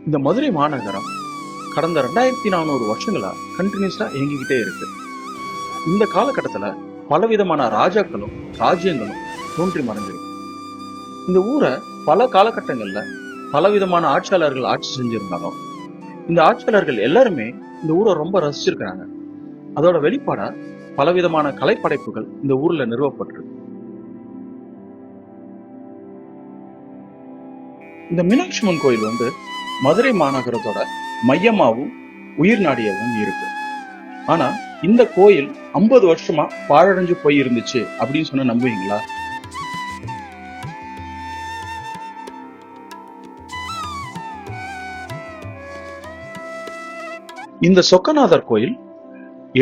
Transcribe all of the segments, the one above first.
இந்த மதுரை மாநகரம் கடந்த 2400 வருஷங்களா கண்டினியூஸா இயங்கிக்கிட்டே இருக்கு. இந்த காலகட்டத்துல பலவிதமான ராஜாக்களும் ராஜ்யங்களும் தோன்றி மறைஞ்சிருக்கு. இந்த ஊரை பல காலகட்டங்கள்ல பலவிதமான ஆட்சியாளர்கள் ஆட்சி செஞ்சிருந்தாலும் இந்த ஆட்சியாளர்கள் எல்லாருமே இந்த ஊரை ரொம்ப ரசிச்சிருக்காங்க. அதோட வெளிப்பாடா பலவிதமான கலைப்படைப்புகள் இந்த ஊர்ல நிறுவப்பட்டிருக்கு. இந்த மீனாட்சி அம்மன் கோயில் வந்து மதுரை மாநகரத்தோட மையமாவும் உயிர் நாடியாவும் இருக்கு. ஆனா இந்த கோயில் 50 வருஷமா பாழடைஞ்சு போய் இருந்துச்சு அப்படின்னு சொன்ன நம்புவீங்களா? இந்த சொக்கநாதர் கோயில்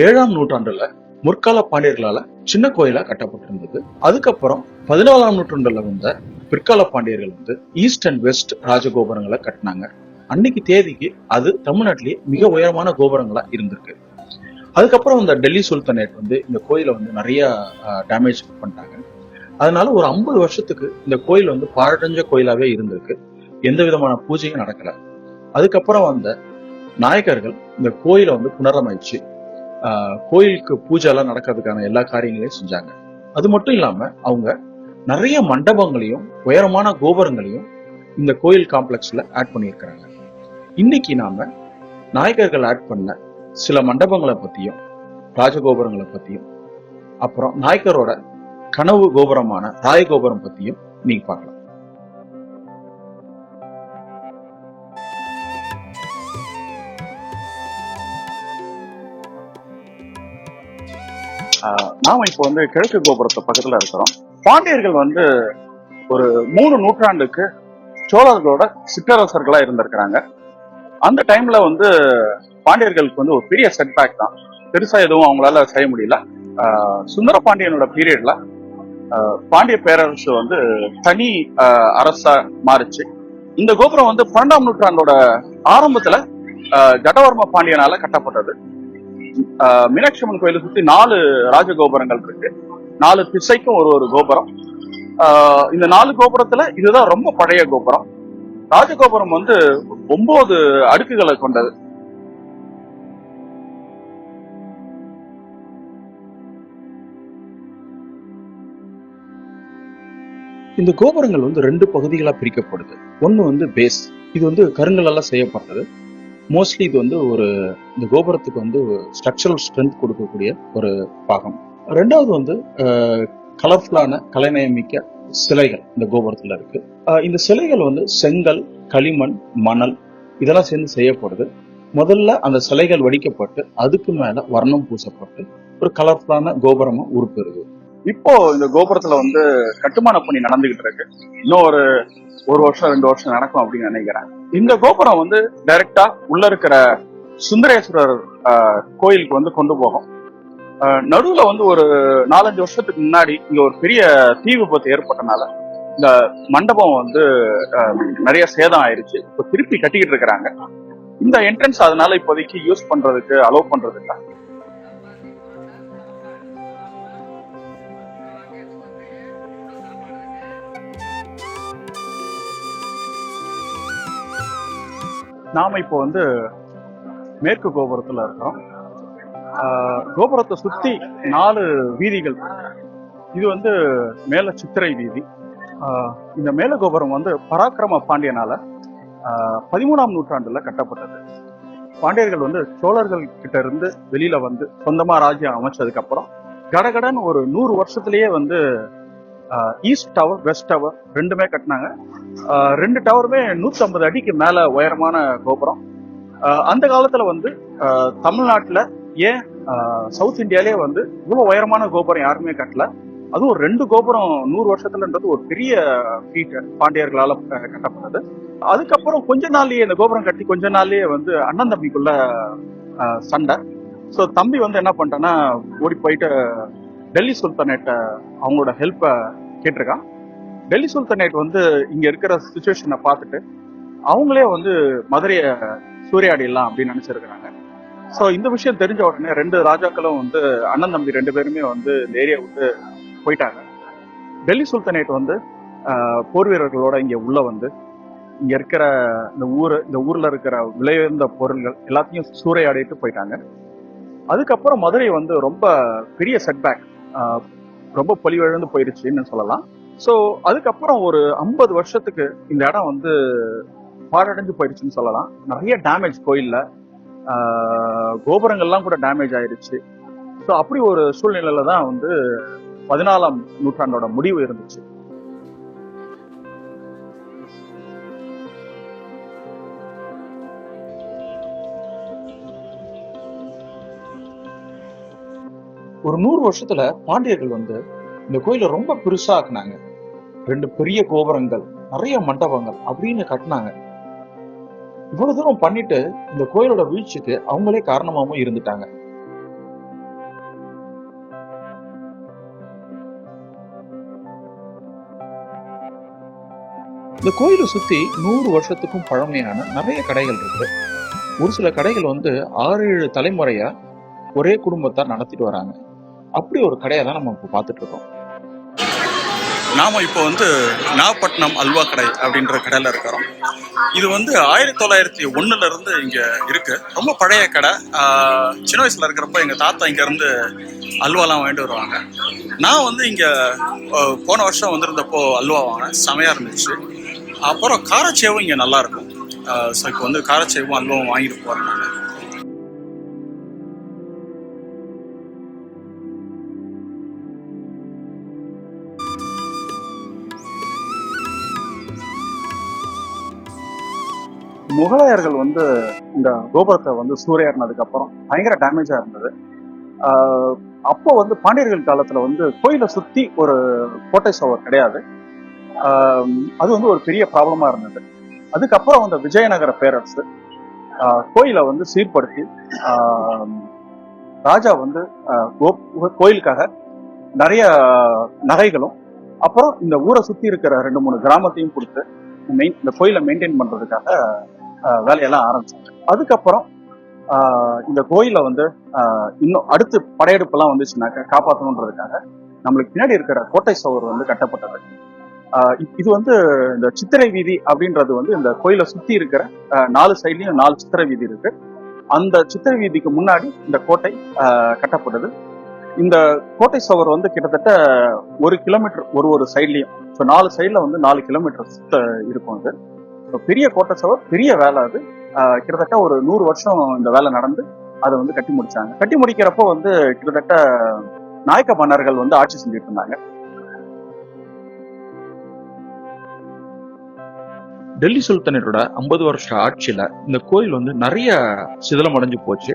7ஆம் நூற்றாண்டுல முற்கால பாண்டியர்களால சின்ன கோயிலா கட்டப்பட்டிருந்தது. அதுக்கப்புறம் 14ஆம் நூற்றாண்டுல வந்த பிற்கால பாண்டியர்கள் வந்து ஈஸ்ட் அண்ட் வெஸ்ட் ராஜகோபுரங்களை கட்டினாங்க. அன்னைக்கு தேதிக்கு அது தமிழ்நாட்டிலேயே மிக உயரமான கோபுரங்களா இருந்திருக்கு. அதுக்கப்புறம் இந்த டெல்லி சுல்தானேட் வந்து இந்த கோயிலை வந்து நிறைய டேமேஜ் பண்ணிட்டாங்க. அதனால ஒரு 50 வருஷத்துக்கு இந்த கோயில் வந்து பாழடைஞ்ச கோயிலாவே இருந்திருக்கு. எந்த விதமான பூஜையும் நடக்கல. அதுக்கப்புறம் வந்த நாயக்கர்கள் இந்த கோயிலை வந்து புனரமைச்சு கோயிலுக்கு பூஜை எல்லாம் நடக்கிறதுக்கான எல்லா காரியங்களையும் செஞ்சாங்க. அது மட்டும் இல்லாம அவங்க நிறைய மண்டபங்களையும் உயரமான கோபுரங்களையும் இந்த கோயில் காம்ப்ளெக்ஸ்ல ஆட் பண்ணியிருக்கிறாங்க. இன்னைக்கு நாம நாயக்கர்கள் ஆட் பண்ண சில மண்டபங்களை பத்தியும் ராஜகோபுரங்களை பத்தியும் அப்புறம் நாயக்கரோட கனவு கோபுரமான ராயகோபுரம் பத்தியும் நீங்க பார்க்கலாம். நாம இப்போ வந்து கிழக்கு கோபுரத்து பக்கத்துல இருக்கிறோம். பாண்டியர்கள் வந்து ஒரு 3 நூற்றாண்டுக்கு சோழர்களோட சிற்றரசர்களா இருந்திருக்கிறாங்க. அந்த டைம்ல வந்து பாண்டியர்களுக்கு வந்து ஒரு பெரிய செட்பேக் தான். பெருசா எதுவும் அவங்களால செய்ய முடியல. சுந்தர பாண்டியனோட பீரியட்ல பாண்டிய பேரரசு வந்து தனி அரசா மாறுச்சு. இந்த கோபுரம் வந்து 12ஆம் நூற்றாண்டோட ஆரம்பத்துல ஜடவர்ம பாண்டியனால கட்டப்பட்டது. மீனாட்சி அம்மன் கோயிலை சுத்தி 4 ராஜகோபுரங்கள் இருக்கு. 4 திசைக்கும் ஒரு கோபுரம். இந்த 4 கோபுரத்துல இதுதான் ரொம்ப பழைய கோபுரம். ராஜகோபுரம் வந்து 9 அடுக்குகளை கொண்டது. இந்த கோபுரங்கள் வந்து 2 பகுதிகளா பிரிக்கப்படுது. ஒண்ணு வந்து பேஸ், இது வந்து கருங்கல்லால செய்யப்பட்டது. மோஸ்ட்லி இது வந்து இந்த கோபுரத்துக்கு வந்து ஸ்ட்ரக்சரல் ஸ்ட்ரென்த் கொடுக்கக்கூடிய ஒரு பாகம். ரெண்டாவது வந்து கலர்ஃபுல்லான கலைநயமிக்க சிலைகள் இந்த கோபுரத்துல இருக்கு. இந்த சிலைகள் வந்து செங்கல், களிமண், மணல் இதெல்லாம் சேர்ந்து செய்யப்படுது. முதல்ல அந்த சிலைகள் வடிக்கப்பட்டு அதுக்கு மேல வர்ணம் பூசப்பட்டு ஒரு கலர்ஃபுல்லான கோபுரமா உருப்பெறுது. இப்போ இந்த கோபுரத்துல வந்து கட்டுமான பணி நடந்துகிட்டு இருக்கு. இன்னும் ஒரு வருஷம் 2 வருஷம் நடக்கும் அப்படின்னு நினைக்கிறேன். இந்த கோபுரம் வந்து டைரக்டா உள்ள இருக்கிற சுந்தரேஸ்வரர் கோயிலுக்கு வந்து கொண்டு போகும். நடுவுல வந்து ஒரு 4-5 வருஷத்துக்கு முன்னாடி இங்க ஒரு பெரிய தீ விபத்து ஏற்பட்டனால இந்த மண்டபம் வந்து நிறைய சேதம் ஆயிடுச்சு. இப்போ திருப்பி கட்டிக்கிட்டு இருக்கிறாங்க. இந்த என்ட்ரன்ஸ் அதனால இப்போதைக்கு யூஸ் பண்றதுக்கு அலோவ் பண்றது இல்லை. நாம இப்போ வந்து மேற்கு கோபுரத்துல இருக்கோம். கோபுரத்தை சுத்தி 4 வீதிகள். இது வந்து மேல சித்திரை வீதி. இந்த மேல கோபுரம் வந்து பராக்கிரம பாண்டியனால 13ஆம் நூற்றாண்டுல கட்டப்பட்டது. பாண்டியர்கள் வந்து சோழர்கள் கிட்ட இருந்து வெளியில வந்து சொந்தமா ராஜ்யம் அமைச்சதுக்கு அப்புறம் கடகடன்னு ஒரு 100 வருஷத்திலேயே வந்து ஈஸ்ட் டவர், வெஸ்ட் டவர் ரெண்டுமே கட்டினாங்க. 2 டவருமே 150 அடிக்கு மேல உயரமான கோபுரம். அந்த காலத்துல வந்து தமிழ்நாட்டுல ஏன் சவுத் இந்தியாலே வந்து இவ்வளவு உயரமான கோபுரம் யாருமே கட்டல. அதுவும் 2 கோபுரம் 100 வருஷத்துலன்றது ஒரு பெரிய ஃபீட் பாண்டியர்களால கட்டப்பட்டது. அதுக்கப்புறம் கொஞ்ச நாள்லயே இந்த கோபுரம் கட்டி கொஞ்ச நாள்லயே வந்து அண்ணன் தம்பிக்குள்ள சண்டை. ஸோ தம்பி வந்து என்ன பண்ணிட்டான்னா ஓடி போயிட்டு டெல்லி சுல்தானேட்ட அவங்களோட ஹெல்ப்பை கேட்டிருக்கான். டெல்லி சுல்தானேட் வந்து இங்க இருக்கிற சுச்சுவேஷனை பார்த்துட்டு அவங்களே வந்து மதுரையை சூறையாடிடலாம் அப்படின்னு நினைச்சிருக்கிறாங்க. ஸோ இந்த விஷயம் தெரிஞ்ச உடனே 2 ராஜாக்களும் வந்து அண்ணன் தம்பி 2 பேருமே வந்து இந்த ஏரியா விட்டு போயிட்டாங்க. டெல்லி சுல்தானேட் வந்து போர் வீரர்களோட இங்க உள்ள வந்து இங்க இருக்கிற இந்த ஊர்ல இருக்கிற விலையுயர்ந்த பொருள்கள் எல்லாத்தையும் சூறையாடிட்டு போயிட்டாங்க. அதுக்கப்புறம் மதுரை வந்து ரொம்ப பெரிய செட்பேக், ரொம்ப பொலிவிழந்து போயிருச்சுன்னு சொல்லலாம். ஸோ அதுக்கப்புறம் ஒரு 50 வருஷத்துக்கு இந்த இடம் வந்து பாழடைஞ்சு போயிடுச்சுன்னு சொல்லலாம். நிறைய டேமேஜ் கோயில்ல, கோபுரங்கள்லாம் கூட டேமேஜ் ஆயிருச்சு. ஸோ அப்படி ஒரு சூழ்நிலையில தான் வந்து 14ஆம் நூற்றாண்டோட முடிவு இருந்துச்சு. ஒரு 100 வருஷத்துல பாண்டியர்கள் வந்து இந்த கோயிலை ரொம்ப பெருசா ஆக்குனாங்க. 2 பெரிய கோபுரங்கள், நிறைய மண்டபங்கள் அப்படின்னு கட்டினாங்க. இவ்வளவு தூரம் பண்ணிட்டு இந்த கோயிலோட வீழ்ச்சிக்கு அவங்களே காரணமாவும் இருந்துட்டாங்க. இந்த கோயிலை சுத்தி 100 வருஷத்துக்கும் பழமையான நிறைய கடைகள் இருக்கு. ஒரு சில கடைகள் வந்து 6-7 தலைமுறையா ஒரே குடும்பத்தார் நடத்திட்டு வராங்க. அப்படி ஒரு கடையை தான் நம்ம இப்ப பார்த்துட்டு இருக்கோம். நாம இப்போ வந்து நாகப்பட்டினம் அல்வா கடை அப்படின்ற கடையில இருக்கிறோம். இது வந்து 1901 இருந்து இங்க இருக்கு. ரொம்ப பழைய கடை. சின்ன வயசுல இருக்கிறப்ப எங்க தாத்தா இங்க இருந்து அல்வாலாம் வாங்கிட்டு வருவாங்க. நான் வந்து இங்க போன வருஷம் வந்திருந்தப்போ அல்வா வாங்கினேன், செமையா இருந்துச்சு. அப்புறம் காரச்சேவும் இங்க நல்லா இருக்கும். ஸோ இப்போ வந்து காரச்சேவும் அல்வாவும் வாங்கிட்டு போறேன் நான். முகலாயர்கள் வந்து இந்த கோபுரத்தை வந்து சூறையாடினதுக்கு அப்புறம் பயங்கர டேமேஜா இருந்தது. அப்போ வந்து பாண்டியர்கள் காலத்துல வந்து கோயிலை சுத்தி ஒரு கோட்டை சுவர் கிடையாது. அது வந்து ஒரு பெரிய ப்ராப்ளமா இருந்தது. அதுக்கப்புறம் அந்த விஜயநகர பேரரசு கோயிலை வந்து சீர்படுத்தி, ராஜா வந்து கோயிலுக்காக நிறைய நகைகளும், அப்புறம் இந்த ஊரை சுத்தி இருக்கிற 2-3 கிராமத்தையும் கொடுத்து இந்த கோயிலை மெயின்டைன் பண்றதுக்காக வேலையெல்லாம் ஆரம்பிச்சாங்க. அதுக்கப்புறம் இந்த கோயில வந்து இன்னும் அடுத்து படையெடுப்பு எல்லாம் வந்துச்சுனாக்க காப்பாற்றணுன்றதுக்காக நம்மளுக்கு பின்னாடி இருக்கிற கோட்டை சுவர் வந்து கட்டப்பட்டது. இது வந்து இந்த சித்திரை வீதி அப்படின்றது வந்து இந்த கோயிலை சுத்தி இருக்கிற 4 சைட்லயும் 4 சித்திரை வீதி இருக்கு. அந்த சித்திரை வீதிக்கு முன்னாடி இந்த கோட்டை கட்டப்பட்டது. இந்த கோட்டை சுவர் வந்து கிட்டத்தட்ட 1 கிலோமீட்டர் ஒரு சைட்லயும், 4 சைட்ல வந்து 4 கிலோமீட்டர் இருக்கும். அது பெரிய கோட்டை சுவர், பெரிய வேலை. அது கிட்டத்தட்ட ஒரு 100 வருஷம் இந்த வேலை நடந்து அதை வந்து கட்டி முடிச்சாங்க. கட்டி முடிக்கிறப்போ வந்து கிட்டத்தட்ட நாயக்க மன்னர்கள் வந்து ஆட்சி செஞ்சுட்டு இருந்தாங்க. டெல்லி சுல்தானேட்டோட 50 வருஷ ஆட்சியில இந்த கோயில் வந்து நிறைய சிதிலம் அடைஞ்சு போச்சு.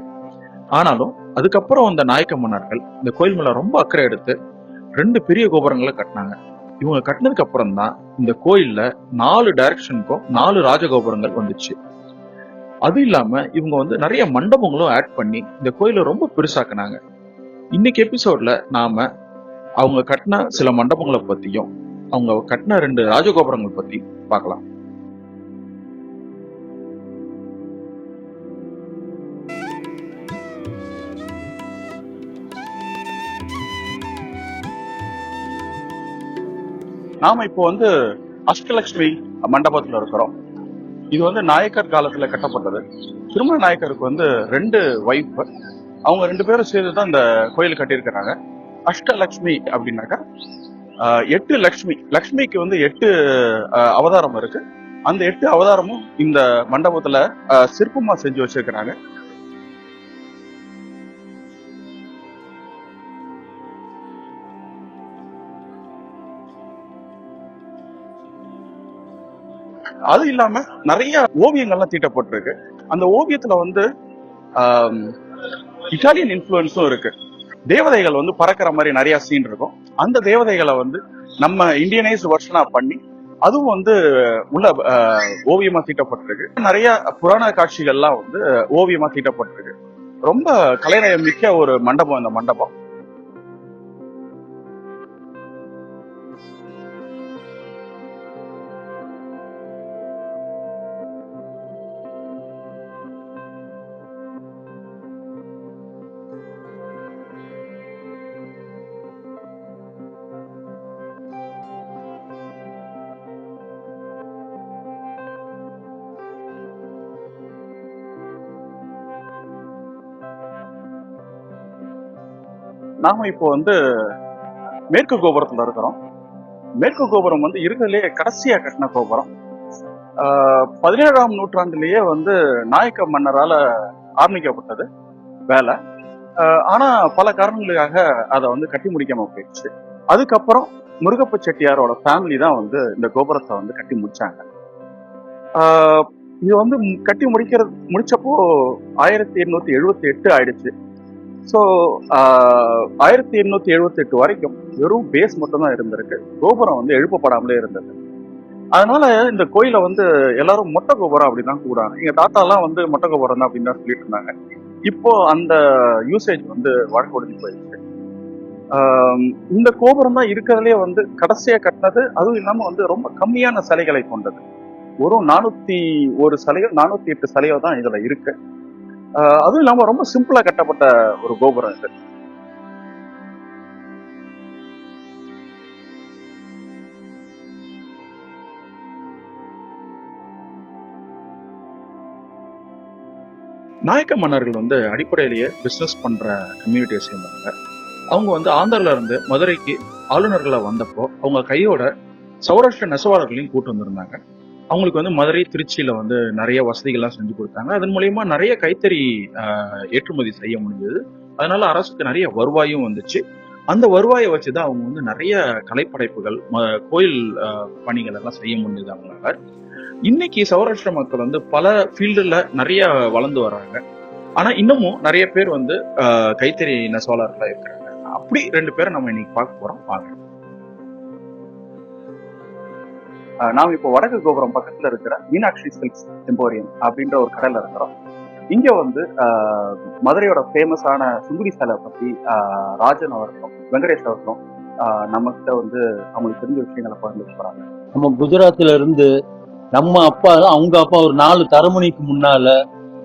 ஆனாலும் அதுக்கப்புறம் அந்த நாயக்க மன்னர்கள் இந்த கோயில் மேல ரொம்ப அக்கறை எடுத்து 2 பெரிய கோபுரங்களை கட்டினாங்க. இவங்க கட்டினதுக்கு அப்புறம் தான் இந்த கோயில்ல 4 டைரக்ஷனுக்கும் 4 ராஜகோபுரங்கள் வந்துச்சு. அது இல்லாம இவங்க வந்து நிறைய மண்டபங்களும் ஆட் பண்ணி இந்த கோயிலை ரொம்ப பெருசாக்குனாங்க. இன்னைக்கு எபிசோட்ல நாம அவங்க கட்டின சில மண்டபங்களை பத்தியும் அவங்க கட்டின 2 ராஜகோபுரங்கள் பத்தி பார்க்கலாம். நாம இப்போ வந்து அஷ்டலட்சுமி மண்டபத்துல இருக்கிறோம். இது வந்து நாயக்கர் காலத்துல கட்டப்பட்டது. திருமண நாயக்கருக்கு வந்து 2 வைஃப், அவங்க 2 பேரும் சேர்ந்துதான் இந்த கோயில் கட்டியிருக்கிறாங்க. அஷ்டலட்சுமி அப்படின்னாக்கா 8 லட்சுமி. லட்சுமிக்கு வந்து 8 அவதாரம் இருக்கு. அந்த 8 அவதாரமும் இந்த மண்டபத்துல சிற்பமா செஞ்சு வச்சிருக்கிறாங்க. அது இல்லாம நிறைய ஓவியங்கள்லாம் தீட்டப்பட்டிருக்கு. அந்த ஓவியத்துல வந்து இட்டாலியன் இன்ஃபுளுன்ஸும் இருக்கு. தேவதைகள் வந்து பறக்கிற மாதிரி நிறைய சீன் இருக்கும். அந்த தேவதைகளை வந்து நம்ம இந்தியனைஸ் வெர்ஷனா பண்ணி அதுவும் வந்து உள்ள ஓவியமா தீட்டப்பட்டிருக்கு. நிறைய புராண காட்சிகள்லாம் வந்து ஓவியமா தீட்டப்பட்டிருக்கு. ரொம்ப கலைநயம் மிக்க ஒரு மண்டபம் இந்த மண்டபம். நாம இப்போ வந்து மேற்கு கோபுரத்துல இருக்கிறோம். மேற்கு கோபுரம் வந்து இருக்கிறதுலேயே கடைசியா கட்டின கோபுரம். 17ஆம் நூற்றாண்டிலேயே வந்து நாயக்க மன்னரால ஆரம்பிக்கப்பட்டது வேலை. ஆனா பல காரணங்களுக்காக அதை வந்து கட்டி முடிக்காம போயிடுச்சு. அதுக்கப்புறம் முருகப்ப செட்டியாரோட ஃபேமிலி தான் வந்து இந்த கோபுரத்தை வந்து கட்டி முடிச்சாங்க. ஆஹ் இது வந்து கட்டி முடிச்சப்போ 1878 ஆயிடுச்சு. ஸோ 1878 வரைக்கும் வெறும் பேஸ் மட்டும் தான் இருந்திருக்கு. கோபுரம் வந்து எழுப்பப்படாமலே இருந்தது. அதனால இந்த கோயிலை வந்து எல்லாரும் மொட்டை கோபுரம் அப்படிதான் கூடாங்க. எங்க தாத்தா எல்லாம் வந்து மொட்டை கோபுரம் தான் அப்படின்னு தான் சொல்லிட்டு இருந்தாங்க. இப்போ அந்த யூசேஜ் வந்து வழக்கு ஒழிஞ்சு போயிடுச்சு. இந்த கோபுரம் தான் இருக்கிறதுலே வந்து கடைசியா கட்டினது. அதுவும் இல்லாம வந்து ரொம்ப கம்மியான சிலைகளை கொண்டது. ஒரு 401 சிலையோ 408 சிலையோ தான் இதுல இருக்கு. அதுவும் இல்லாம ரொம்ப சிம்பிளா கட்டப்பட்ட ஒரு கோபுரம் இது. நாயக்க மன்னர்கள் வந்து அடிப்படையிலேயே பிசினஸ் பண்ற கம்யூனிட்டியை சேர்ந்தவங்க. அவங்க வந்து ஆந்திரால இருந்து மதுரைக்கு ஆளுநர்களா வந்தப்போ அவங்க கையோட சௌராஷ்டிர நெசவாளர்களையும் கூட்டு வந்திருந்தாங்க. அவங்களுக்கு வந்து மதுரை திருச்சியில வந்து நிறைய வசதிகள்லாம் செஞ்சு கொடுத்தாங்க. அதன் மூலியமா நிறைய கைத்தறி ஏற்றுமதி செய்ய முடிஞ்சது. அதனால அரசுக்கு நிறைய வருவாயும் வந்துச்சு. அந்த வருவாயை வச்சுதான் அவங்க வந்து நிறைய கலைப்படைப்புகள் கோயில் பணிகள் எல்லாம் செய்ய முடிஞ்சது அவங்களால. இன்னைக்கு சௌராஷ்டிர மக்கள் வந்து பல ஃபீல்டுல நிறைய வளர்ந்து வர்றாங்க. ஆனா இன்னமும் நிறைய பேர் வந்து கைத்தறி நெசவாளர்களா இருக்கிறாங்க. அப்படி 2 பேரை நம்ம இன்னைக்கு பார்க்க போறோம். வாங்க. நாம் இப்போ வடக்கு கோபுரம் பக்கத்துல இருக்கிற மீனாட்சி சில்க்ஸ் எம்போரியம் அப்படின்ற ஒரு கடையில இருக்கிறோம். இங்க வந்து மதுரையோட ஃபேமஸான சுங்குடி சேலை பத்தி ராஜன் அவர்களும் வெங்கடேஷ் அவர்களும் நம்மகிட்ட வந்து அவங்களுக்கு தெரிஞ்ச விஷயங்களை பகிர்ந்து போறாங்க. நம்ம குஜராத்ல இருந்து நம்ம அப்பா அவங்க அப்பா ஒரு 4 தலைமுறைக்கு முன்னால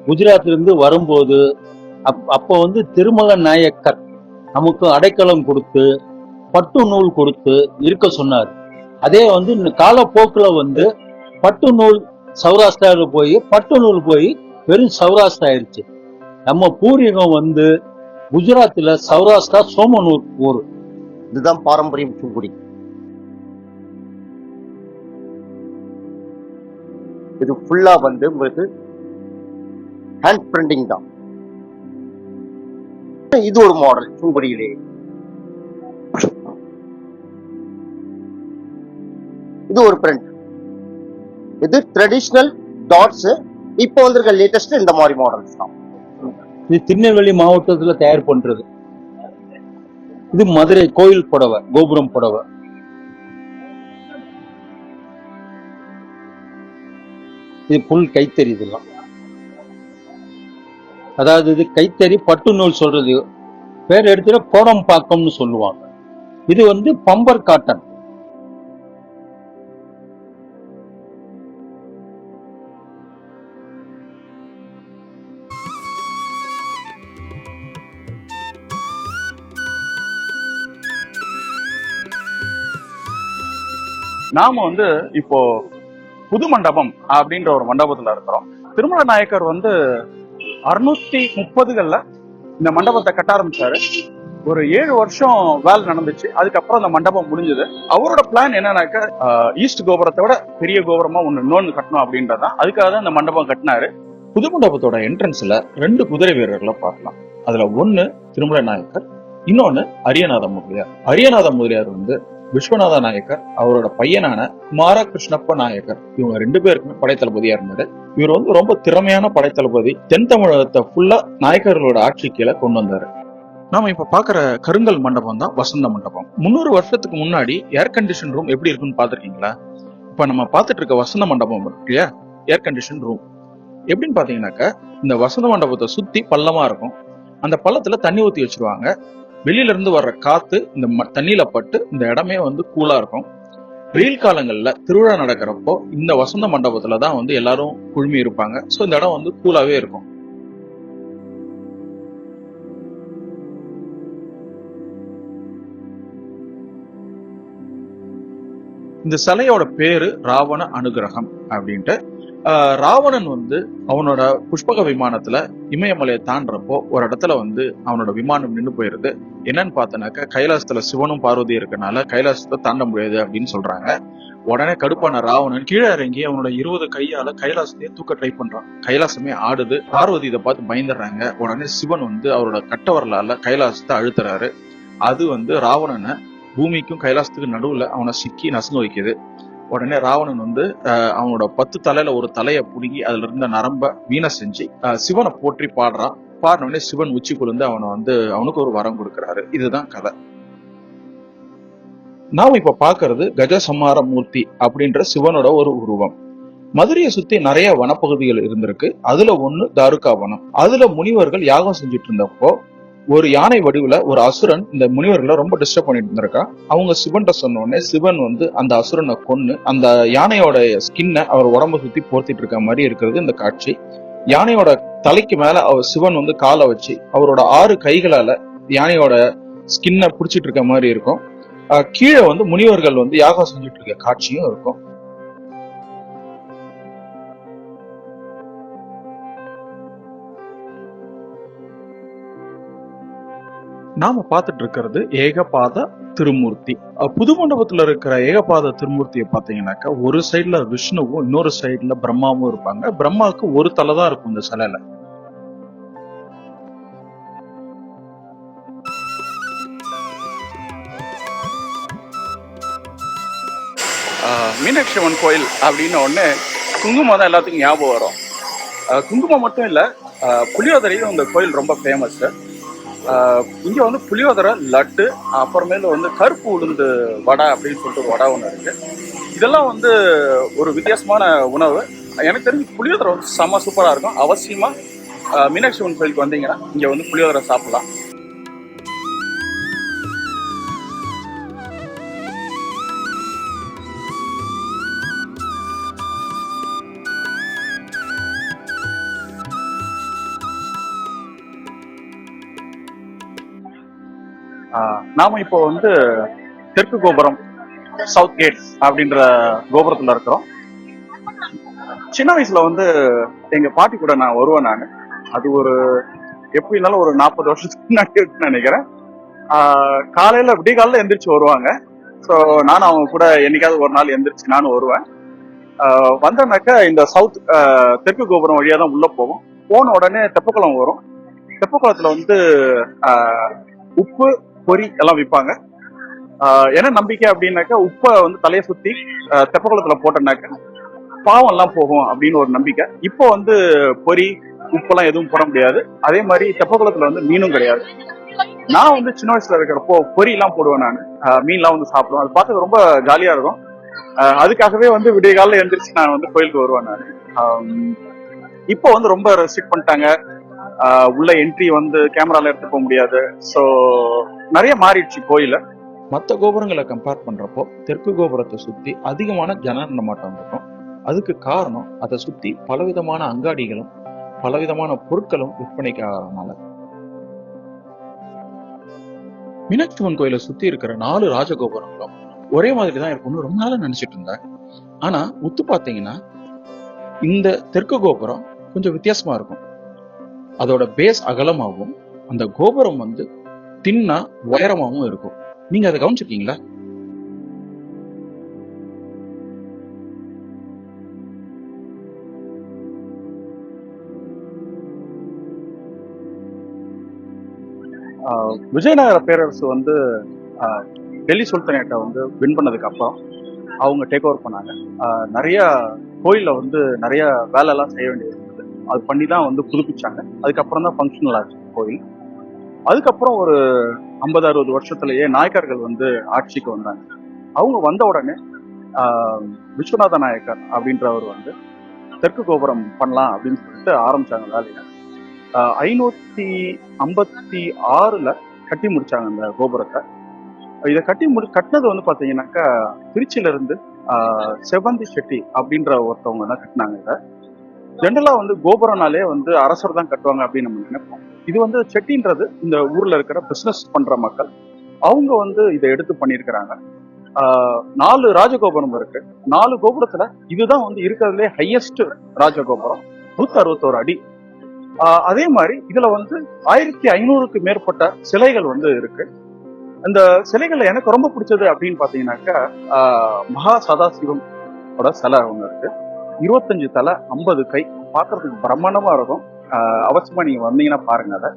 குஜராத்ல இருந்து வரும்போது அப்ப வந்து திருமல நாயக்கர் நமக்கு அடைக்கலம் கொடுத்து பட்டு நூல் கொடுத்து இருக்க சொன்னார். அதே வந்து இந்த காலப்போக்குல வந்து பட்டு நூல் சௌராஷ்டிரால போய் பட்டு நூல் போய் வெறும் சௌராஷ்டிரா ஆயிடுச்சு. நம்ம பூர்வீகம் வந்து குஜராத்ல சௌராஷ்டிரா சோமனூர் ஊர். இதுதான் பாரம்பரியம் சுங்குடி. இது ஃபுல்லா வந்து உங்களுக்கு ஹேண்ட் பிரிண்டிங் தான். இது ஒரு மாடல் சுங்குடியிலே. இது ஒரு பிரிண்ட். இது ட்ரெடிஷனல் டாட்ஸ். இப்போ வந்திருக்க லேட்டஸ்ட் இந்த மாதிரி மாடல்ஸ் தான். இது திருநெல்வேலி மாவட்டத்துல தயார் பண்றது. இது மதுரை கோயில் புடவை, கோபுரம் புடவை. இது புல் கைத்தறி. இதெல்லாம் அதாவது இது கைத்தறி பட்டு நூல் சொல்றது பேர் எடுத்துட்டு கோடம்பாக்கம்னு சொல்லுவாங்க. இது வந்து பம்பர் காட்டன். நாம வந்து இப்போ புது மண்டபம் அப்படின்ற ஒரு மண்டபத்துல இருக்கிறோம். திருமல நாயக்கர் வந்து 630கள்ல இந்த மண்டபத்தை கட்ட ஆரம்பிச்சாரு. ஒரு 7 வருஷம் வேலை நடந்துச்சு. அதுக்கப்புறம் அந்த மண்டபம் முடிஞ்சது. அவரோட பிளான் என்னன்னாக்க ஈஸ்ட் கோபுரத்தை விட பெரிய கோபுரமா இன்னொன்னு கட்டணும் அப்படின்றதான். அதுக்காக தான் இந்த மண்டபம் கட்டினாரு. புது மண்டபத்தோட என்ட்ரன்ஸ்ல 2 குதிரை வீரர்களை பார்க்கலாம். அதுல ஒண்ணு திருமல நாயக்கர், இன்னொன்னு அரியநாத முதலியார். அரியநாத முதலியார் வந்து விஸ்வநாத நாயக்கர் அவரோட பையனான குமார கிருஷ்ணப்ப நாயக்கர், இவங்க 2 பேருக்குமே படைத்தளபதியா இருந்தாரு. இவர் வந்து ரொம்ப திறமையான படைத்தளபதி. தென் தமிழகத்தை ஃபுல்லா நாயக்கர்களோட ஆட்சி கீழே கொண்டு வந்தாரு. நாம இப்ப பாக்குற கருங்கல் மண்டபம் தான் வசந்த மண்டபம். 300 வருஷத்துக்கு முன்னாடி ஏர் கண்டிஷன் ரூம் எப்படி இருக்குன்னு பாத்திருக்கீங்களா? இப்ப நம்ம பாத்துட்டு இருக்க வசந்த மண்டபம் இல்லையா, ஏர் கண்டிஷன் ரூம் எப்படின்னு பாத்தீங்கன்னாக்க, இந்த வசந்த மண்டபத்தை சுத்தி பள்ளமா இருக்கும். அந்த பள்ளத்துல தண்ணி ஊத்தி வச்சிருவாங்க. வெளியில இருந்து வர்ற காத்து இந்த தண்ணியில பட்டு இந்த இடமே வந்து கூலா இருக்கும். வெயில் காலங்கள்ல திருவிழா நடக்கிறப்போ இந்த வசந்த மண்டபத்துலதான் வந்து எல்லாரும் குழுமி இருப்பாங்க. சோ இந்த இடம் வந்து கூலாவே இருக்கும். இந்த சிலையோட பேரு ராவண அனுகிரகம் அப்படின்ட்டு. ராவணன் வந்து அவனோட புஷ்பக விமானத்துல இமயமலையை தாண்டறப்போ ஒரு இடத்துல வந்து அவனோட விமானம் நின்று போயிருது. என்னன்னு பார்த்தனாக்க கைலாசத்துல சிவனும் பார்வதி இருக்கனால கைலாசத்தை தாண்ட முடியாது அப்படின்னு சொல்றாங்க. உடனே கடுப்பான ராவணன் கீழே இறங்கி அவனோட 20 கையால கைலாசத்தையே தூக்க ட்ரை பண்றான். கைலாசமே ஆடுது. பார்வதி இதை பார்த்து பயந்துடுறாங்க. உடனே சிவன் வந்து அவரோட கட்டவரலால கைலாசத்தை அழுத்துறாரு. அது வந்து ராவணனை பூமிக்கும் கைலாசத்துக்கு நடுவுல அவனை சிக்கி நசுங்க வைக்குது. உடனே ராவணன் வந்து அவனோட 10 தலையில ஒரு தலையை புடுங்கி அதுல இருந்த நரம்ப வீணை செஞ்சு சிவனை போற்றி பாடுறான். பாடினோடனே சிவன் உச்சி குளிர்ந்து அவனுக்கு ஒரு வரம் கொடுக்கிறாரு. இதுதான் கதை. நாம இப்ப பாக்குறது கஜசம்ஹார மூர்த்தி அப்படின்ற சிவனோட ஒரு உருவம். மதுரையை சுத்தி நிறைய வனப்பகுதிகள் இருந்திருக்கு. அதுல ஒண்ணு தாருகா வனம். அதுல முனிவர்கள் யாகம் செஞ்சுட்டு இருந்தப்போ ஒரு யானை வடிவுல ஒரு அசுரன் இந்த முனிவர்களை ரொம்ப டிஸ்டர்ப் பண்ணிட்டு இருந்திருக்கா. அவங்க சிவன்கிட்ட சொன்ன உடனே சிவன் வந்து அந்த அசுரனை கொன்னு அந்த யானையோட ஸ்கின்னை அவர் உடம்ப சுத்தி போர்த்திட்டு இருக்க மாதிரி இருக்கிறது இந்த காட்சி. யானையோட தலைக்கு மேல அவர் சிவன் வந்து காலை வச்சு அவரோட 6 கைகளால யானையோட ஸ்கின்னை பிடிச்சிட்டு இருக்க மாதிரி இருக்கும். கீழே வந்து முனிவர்கள் வந்து யாகம் செஞ்சுட்டு இருக்க காட்சியும் இருக்கும். நாம பார்த்துட்டு இருக்கிறது ஏகபாத திருமூர்த்தி. புது மண்டபத்துல இருக்கிற ஏகபாத திருமூர்த்தியை பாத்தீங்கன்னாக்கா ஒரு சைடுல விஷ்ணுவும் இன்னொரு சைடுல பிரம்மாவும் இருப்பாங்க. பிரம்மாவுக்கு ஒரு தலை தான் இருக்கும் இந்த சிலையில. மீனாட்சி அம்மன் கோயில் அப்படின்னு ஒன்று குங்குமம் தான் எல்லாத்துக்கும் ஞாபகம் வரும். குங்குமம் மட்டும் இல்லை, புளியோதரையும் இந்த கோயில் ரொம்ப ஃபேமஸ்ஸு. இங்கே வந்து புளியோதரை, லட்டு, அப்புறமேல வந்து கருப்பு உளுந்து வடை அப்படின்னு சொல்லிட்டு ஒரு வடை ஒன்று இருக்குது. இதெல்லாம் வந்து ஒரு வித்தியாசமான உணவு. எனக்கு தெரிஞ்சு புளியோதரை வந்து செம்ம சூப்பராக இருக்கும். அவசியமாக மீனாட்சி அம்மன் கோயிலுக்கு வந்தீங்கன்னா இங்கே வந்து புளியோதரை சாப்பிடலாம். நாம இப்போ வந்து தெற்கு கோபுரம், சவுத் கேட் அப்படின்ற கோபுரத்துல இருக்கிறோம். சின்ன வயசுல வந்து எங்க பாட்டி கூட நான் வருவேன். நான் அது ஒரு எப்படி இருந்தாலும் ஒரு 40 வருஷத்துக்கு முன்னாடி இருக்குன்னு நினைக்கிறேன். காலையில விடிய காலையில எந்திரிச்சு வருவாங்க. ஸோ நானும் அவங்க கூட என்னைக்காவது ஒரு நாள் எந்திரிச்சு நானும் வருவேன். வந்தோம்னாக்கா இந்த சவுத் தெற்கு கோபுரம் வழியா தான் உள்ள போவோம். போன உடனே தெப்பக்குளம் வரும். தெப்பக்குளத்துல வந்து உப்பு, பொரி எல்லாம் விற்பாங்க. என்ன நம்பிக்கை அப்படின்னாக்கா உப்பை வந்து தலையை சுத்தி தெப்பக்குளத்துல போட்டோம்னாக்கா பாவம் எல்லாம் போகும் அப்படின்னு ஒரு நம்பிக்கை. இப்போ வந்து பொரி, உப்பெல்லாம் எதுவும் போட முடியாது. அதே மாதிரி தெப்பக்குளத்துல வந்து மீனும் கிடையாது. நான் வந்து சின்ன வயசுல இருக்கிறப்போ பொரி எல்லாம் போடுவேன். நான் மீன்லாம் வந்து சாப்பிடுவேன். அது பார்த்து ரொம்ப ஜாலியா இருக்கும். அதுக்காகவே வந்து விடிய காலையில எழுந்திரிச்சு நான் வந்து கோயிலுக்கு வருவேன். நான் இப்போ வந்து ரொம்ப ரெஸ்ட்ரிக்ட் பண்ணிட்டாங்க. உள்ள என்ட்ரி வந்து கேமரால எடுத்து போக முடியாது. ஸோ நிறைய மாறிடுச்சு கோயில. மற்ற கோபுரங்களை கம்பேர் பண்றப்போ தெற்கு கோபுரத்தை சுத்தி அதிகமான ஜன நடமாட்டம் இருக்கும். அதுக்கு காரணம் அதை சுத்தி பலவிதமான அங்காடிகளும் பலவிதமான பொருட்களும் விற்பனைக்கு ஆகிறதுனால. மீனாட்சி அம்மன் கோயிலை சுத்தி இருக்கிற 4 ராஜகோபுரங்களும் ஒரே மாதிரி தான் இருக்கும்னு ரொம்ப நாளா நினைச்சிட்டு இருந்தேன். ஆனா உத்து பாத்தீங்கன்னா இந்த தெற்கு கோபுரம் கொஞ்சம் வித்தியாசமா இருக்கும். அதோட பேஸ் அகலமாகவும் அந்த கோபுரம் வந்து தின்னா உயரமாகவும் இருக்கும். நீங்க அதை கவனிச்சிருக்கீங்களா? விஜயநகர பேரரசு வந்து டெல்லி சுல்தானேட்டை வந்து வின் பண்ணதுக்கு அப்புறம் அவங்க டேக் ஓவர் பண்ணாங்க. நிறைய கோயிலில் வந்து நிறைய வேலையெல்லாம் செய்ய வேண்டியது இருந்தது. அது பண்ணி தான் வந்து புதுப்பிச்சாங்க. அதுக்கப்புறம் தான் ஃபங்க்ஷனல் ஆச்சு கோயில். அதுக்கப்புறம் ஒரு 50-60 வருஷத்துலயே நாயக்கர்கள் வந்து ஆட்சிக்கு வந்தாங்க. அவங்க வந்த உடனே விஸ்வநாத நாயக்கர் அப்படின்றவர் வந்து தெற்கு கோபுரம் பண்ணலாம் அப்படின்னு சொல்லிட்டு ஆரம்பிச்சாங்க வேலையை. 556 கட்டி முடிச்சாங்க அந்த கோபுரத்தை. இதை கட்டினது வந்து பாத்தீங்கன்னாக்கா திருச்சியில இருந்து செவந்தி செட்டி அப்படின்ற ஒருத்தவங்க தான் கட்டினாங்க. இதை ஜென்ரலா வந்து கோபுரம்னாலே வந்து அரசர் தான் கட்டுவாங்க அப்படின்னு நம்ம நினைப்போம். இது வந்து செட்டின்றது இந்த ஊர்ல இருக்கிற பிசினஸ் பண்ற மக்கள், அவங்க வந்து இதை எடுத்து பண்ணியிருக்கிறாங்க. 4 ராஜகோபுரம் இருக்கு. 4 கோபுரத்துல இதுதான் வந்து இருக்கிறதுலே ஹையஸ்ட் ராஜகோபுரம், 161 அடி. அதே மாதிரி இதுல வந்து 1500க்கு மேற்பட்ட சிலைகள் வந்து இருக்கு. அந்த சிலைகள்ல எனக்கு ரொம்ப பிடிச்சது அப்படின்னு பாத்தீங்கன்னாக்கா மகா சதாசிவம் சிலை ஒண்ணு இருக்கு. 25 தலை 50 கை, பார்க்கறதுக்கு பிரம்மாண்டமா இருக்கும். அவசியமா நீங்க வந்தீங்கன்னா பாருங்க அதை.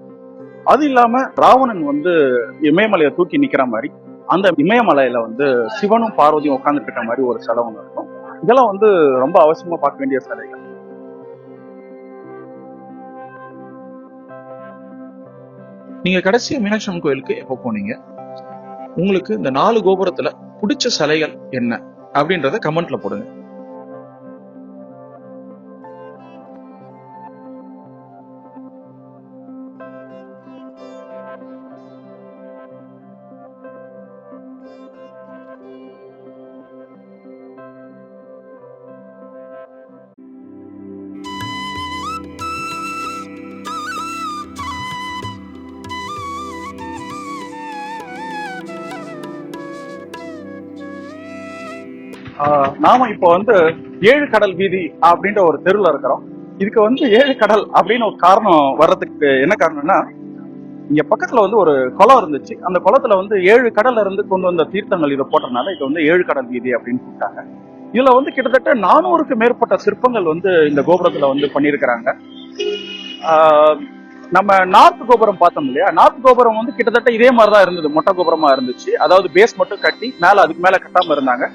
அது இல்லாம ராவணன் வந்து இமயமலையை தூக்கி நிக்கிற மாதிரி அந்த இமயமலையில வந்து சிவனும் பார்வதியும் உட்கார்ந்துட்டு இருக்க மாதிரி ஒரு சிலை ஒண்ணு இருக்கும். இதெல்லாம் வந்து ரொம்ப அவசியமா பார்க்க வேண்டிய சிலைகள். நீங்க கடைசியா மீனாட்சி அம்மன் கோயிலுக்கு எப்போ போனீங்க? உங்களுக்கு இந்த 4 கோபுரத்துல பிடிச்ச சிலைகள் என்ன அப்படின்றத கமெண்ட்ல போடுங்க. நாம இப்போ வந்து 7 கடல் வீதி அப்படின்ற ஒரு தெருவில் இருக்கிறோம். இதுக்கு வந்து 7 கடல் அப்படின்னு ஒரு காரணம் வர்றதுக்கு என்ன காரணம்னா, இங்க பக்கத்துல வந்து ஒரு குளம் இருந்துச்சு. அந்த குளத்துல வந்து 7 கடல்ல இருந்து கொண்டு வந்த தீர்த்தங்கள் இதை போட்டதுனால இது வந்து 7 கடல் வீதி அப்படின்னு கூப்பிட்டாங்க. இதுல வந்து கிட்டத்தட்ட 400க்கு மேற்பட்ட சிற்பங்கள் வந்து இந்த கோபுரத்துல வந்து பண்ணியிருக்கிறாங்க. நம்ம நார்த் கோபுரம் பார்த்தோம் இல்லையா, நார்த் கோபுரம் வந்து கிட்டத்தட்ட இதே மாதிரிதான் இருந்தது, மொட்டை கோபுரமா இருந்துச்சு. அதாவது பேஸ் மட்டும் கட்டி மேல அதுக்கு மேல கட்டாம இருந்தாங்க.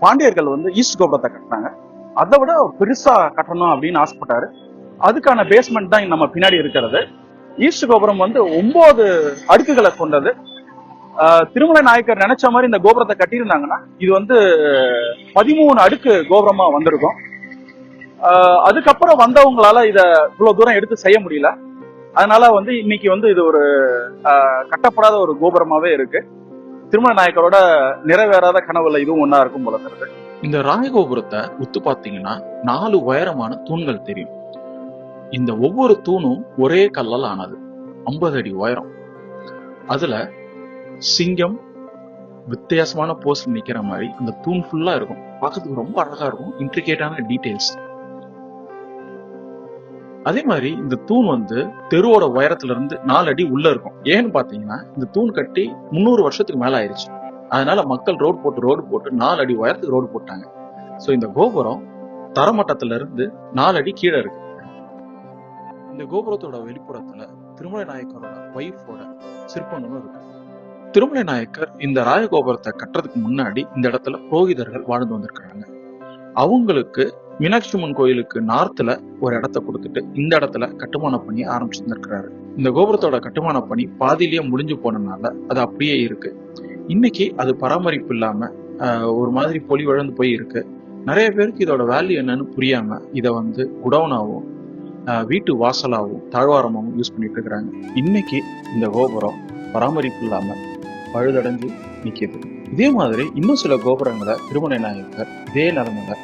பாண்டியர்கள் வந்து ஈஸ்ட் கோபுரத்தை கட்டினாங்க. அதை விட பெருசா கட்டணும் அப்படின்னு ஆசைப்பட்டாரு. அதுக்கான பேஸ்மெண்ட் தான் நம்ம பின்னாடி இருக்கிறது. ஈஸ்ட் கோபுரம் வந்து 9 அடுக்குகளை கொண்டது. திருமலை நாயக்கர் நினைச்ச மாதிரி இந்த கோபுரத்தை கட்டியிருந்தாங்கன்னா இது வந்து 13 அடுக்கு கோபுரமா வந்திருக்கும். அதுக்கப்புறம் வந்தவங்களால இத இவ்வளவு தூரம் எடுத்து செய்ய முடியல. அதனால வந்து இன்னைக்கு வந்து இது ஒரு கட்டப்படாத ஒரு கோபுரமாவே இருக்கு. திருமலை நாயக்கரோட நிறைவேறாத கனவுல இதுவும் ஒன்னா இருக்கும் போல தெரியுது. இந்த ராஜகோபுரத்தை உத்து பாத்தீங்கன்னா 4 உயரமான தூண்கள் தெரியும். இந்த ஒவ்வொரு தூணும் ஒரே கல்லால் ஆனது, 50 அடி உயரம். அதுல சிங்கம் வித்தியாசமான போஸ்ட் நிக்கிற மாதிரி அந்த தூண் ஃபுல்லா இருக்கும். பார்க்கறதுக்கு ரொம்ப அழகா இருக்கும், இன்ட்ரிகேட்டான டீடைல்ஸ். அதே மாதிரி இந்த தூண் வந்து தெருவோட உயரத்துல இருந்து 4 அடி உள்ள இருக்கும். ஏன்னு பாத்தீங்கன்னா இந்த தூண் கட்டி 300 வருஷத்துக்கு மேல ஆயிடுச்சு. அதனால மக்கள் ரோடு போட்டு 4 அடி உயரத்துக்கு ரோடு போட்டாங்க. சோ இந்த கோபுரம் தரமட்டத்துல இருந்து 4 அடி கீழே இருக்கு. இந்த கோபுரத்தோட வெளிப்புறத்துல திருமலை நாயக்கரோட ஒய்ஃபோட சிற்பங்களும் இருக்கு. திருமலை நாயக்கர் இந்த ராஜகோபுரத்தை கட்டுறதுக்கு முன்னாடி இந்த இடத்துல புரோகிதர்கள் வாழ்ந்து வந்திருக்கிறாங்க. அவங்களுக்கு மீனாட்சி அம்மன் கோயிலுக்கு நார்த்ல ஒரு இடத்த கொடுத்துட்டு இந்த இடத்துல கட்டுமான பணி ஆரம்பிச்சிருந்திருக்கிறாரு. இந்த கோபுரத்தோட கட்டுமான பணி பாதியிலேயே முடிஞ்சு போனதுனால அது அப்படியே இருக்கு. இன்னைக்கு அது பராமரிப்பு இல்லாம ஒரு மாதிரி பொலிவழந்து போய் இருக்கு. நிறைய பேருக்கு இதோட வேல்யூ என்னன்னு புரியாம இதை வந்து குடவுனாவும் வீட்டு வாசலாவும் தாழ்வாரமாவும் யூஸ் பண்ணிட்டு இருக்கிறாங்க. இன்னைக்கு இந்த கோபுரம் பராமரிப்பு இல்லாம பழுதடைஞ்சு நிக்குது. இதே மாதிரி இன்னும் சில கோபுரங்களை திருமலை நாயக்கர் இதே நிலைமையில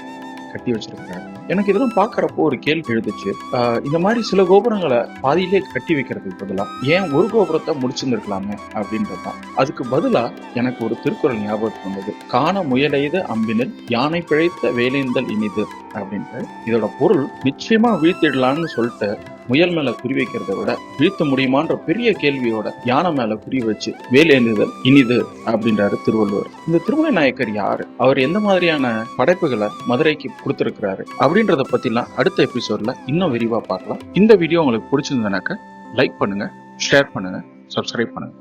கட்டி வச்சிருக்காங்க. எனக்கு இதெல்லாம் பாக்குறப்போ ஒரு கேள்வி எழுதுச்சு. இந்த மாதிரி சில கோபுரங்களை பாதியிலே கட்டி வைக்கிறதுக்கு பதிலா ஏன் ஒரு கோபுரத்தை முடிச்சிருந்திருக்கலாமே அப்படின்றதுதான். அதுக்கு பதிலா எனக்கு ஒரு திருக்குறள் ஞாபகத்துக்கு வந்தது. காண முயலைத அம்பினில் யானை பிழைத்த வேலேந்தல் இனிது அப்படின்ட்டு. இதோட பொருள் நிச்சயமா வீழ்த்திடலான்னு சொல்லிட்டு முயல் மேல குறி வைக்கிறத விட வீழ்த்த முடியுமான்ற பெரிய கேள்வியோட யானை மேல குறி வச்சு வேலேந்துதல் இனிது அப்படின்றாரு திருவள்ளுவர். இந்த திருமலை நாயக்கர் யாரு, அவர் எந்த மாதிரியான படைப்புகளை மதுரைக்கு கொடுத்திருக்கிறாரு அப்படின்றத பத்திலாம் அடுத்த எபிசோட்ல இன்னும் விரிவா பார்க்கலாம். இந்த வீடியோ உங்களுக்கு பிடிச்சிருந்ததுனாக்க லைக் பண்ணுங்க, ஷேர் பண்ணுங்க, சப்ஸ்கிரைப் பண்ணுங்க.